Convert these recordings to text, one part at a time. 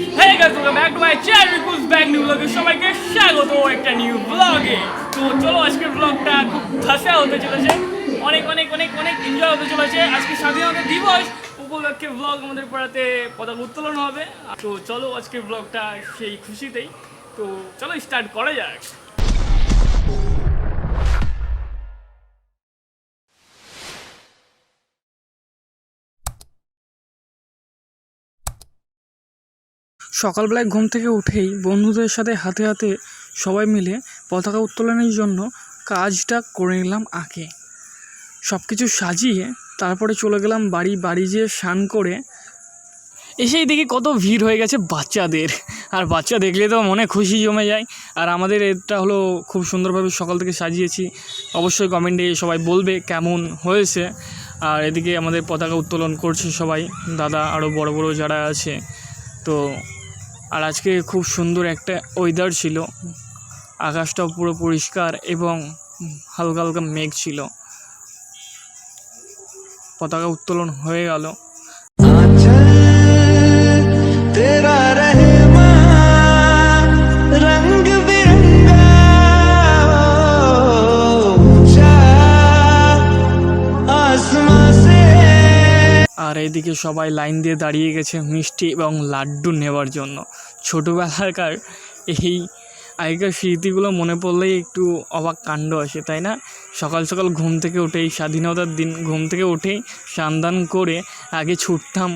Hey guys, welcome back to my channel. Who's back new vlog? সবাইকে স্বাগত একটা new ব্লগে। তো চলো আজকের ব্লগটা খুব ধাসা হতে চলেছে, অনেক অনেক অনেক অনেক এনজয় হতে চলেছে। আজকে স্বাধীনতা দিবস উপলক্ষে ব্লগ আমাদের পাড়াতে পতাকা উত্তোলন হবে। তো চলো আজকের ব্লগটা সেই খুশিতেই। তো চলো স্টার্ট করা যাক। সকালবেলায় ঘুম থেকে উঠেই বন্ধুদের সাথে হাতে হাতে সবাই মিলে পতাকা উত্তোলনের জন্য কাজটা করে নিলাম আগে। সব কিছু সাজিয়ে তারপরে চলে গেলাম বাড়ি যেয়ে স্নান করে এসেই দেখি কত ভিড় হয়ে গেছে বাচ্চাদের। আর বাচ্চা দেখলে তো মনে খুশি জমে যায়। আর আমাদের এটা হলো খুব সুন্দরভাবে সকাল থেকে সাজিয়েছি। অবশ্যই কমেন্টে সবাই বলবে কেমন হয়েছে। আর এদিকে আমাদের পতাকা উত্তোলন করছে সবাই, দাদা আরও বড় বড় যারা আছে। তো আর আজকে খুব সুন্দর একটা ওয়েদার ছিল, আকাশটাও পুরো পরিষ্কার এবং হালকা হালকা মেঘ ছিল। পতাকা উত্তোলন হয়ে গেল। আর এদিকে সবাই লাইন দিয়ে দাঁড়িয়ে গেছে মিষ্টি এবং লাড্ডু নেওয়ার জন্য। ছোটোবেলাকার এই আগেকার স্মৃতিগুলো মনে পড়লেই একটু অবাক কাণ্ড আসে, তাই না? সকাল সকাল ঘুম থেকে উঠেই, স্বাধীনতার দিন ঘুম থেকে উঠেই স্নান করে আগে ছুটতাম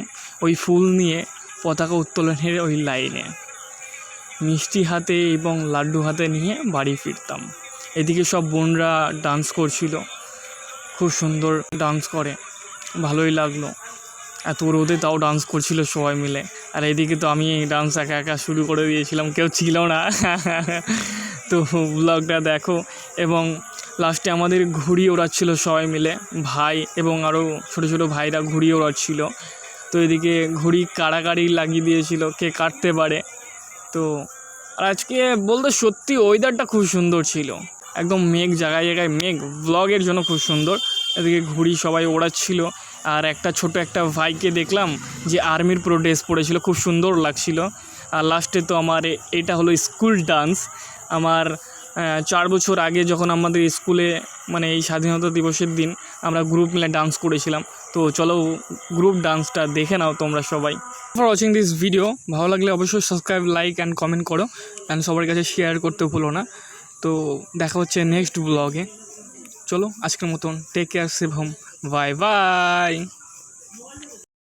ওই ফুল নিয়ে পতাকা উত্তোলনের ওই লাইনে, মিষ্টি হাতে এবং লাড্ডু হাতে নিয়ে বাড়ি ফিরতাম। এদিকে সব বোনরা ডান্স করছিল, খুব সুন্দর ডান্স করে, ভালোই লাগলো। এত রোদে তাও ডান্স করছিল সবাই মিলে। আর এদিকে তো আমি ডান্স একা একা শুরু করে দিয়েছিলাম, কেউ ছিল না। তো ব্লগটা দেখো। এবং লাস্টে আমাদের ঘুড়ি ওড়াচ্ছিল সবাই মিলে, ভাই এবং আরও ছোটো ছোটো ভাইরা ঘুড়ি ওড়াচ্ছিল। তো এদিকে ঘুড়ি কাড়াকাড়ি লাগিয়ে দিয়েছিল কে কাটতে পারে। তো আর আজকে বলতে সত্যি ওয়েদারটা খুব সুন্দর ছিল, একদম মেঘ, জায়গায় জায়গায় মেঘ, ব্লগের জন্য খুব সুন্দর। এদিকে ঘুড়ি সবাই ওড়াচ্ছিল। আর একটা ছোট একটা ভাইকে দেখলাম যে আর্মির পুরো ড্রেস পরেছিল, খুব সুন্দর লাগছিল। আর লাস্টে তো আমার এটা হলো স্কুল ডান্স। আমার 4 বছর আগে যখন আমাদের স্কুলে মানে এই স্বাধীনতা দিবসের দিন আমরা গ্রুপ মিলে ডান্স করেছিলাম। তো চলো গ্রুপ ডান্সটা দেখে নাও তোমরা সবাই। ফর ওয়াচিং দিস ভিডিও, ভালো লাগলে অবশ্যই সাবস্ক্রাইব, লাইক অ্যান্ড কমেন্ট করো, অ্যান্ড সবার কাছে শেয়ার করতে ভুলো না। তো দেখা হচ্ছে নেক্সট ব্লগে। চলো আজকের মতন take care, save home, bye by.